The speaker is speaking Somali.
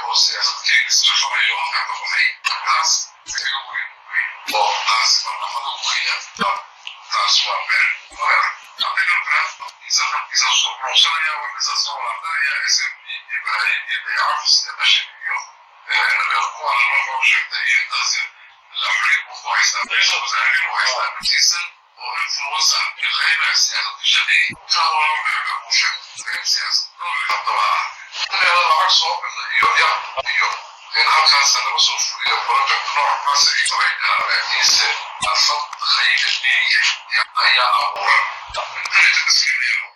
oo siyaasadkii israfanayo halkaa ka baxay taas iskaga weyn oo taas barnamado weeyaan taas waa meel mara aqalkaas isa soo roobsanaya isa soo laabtanaya SMB ibrahim iyo baycafis iyo qashin iyo kuwaan la roob sheegtay iyo taasi la xulin u haysta ra'iisul wasaare u haysta naftiisan oo influencer الغيبة سياسة الشديد كانوا يعملوا شيء سياسة طبعا هذا العكس هو لأن هذا سنة وصل في برجع نوع مصر يطريقها رئيس الفضل خيل النية هي أول من كل تسكين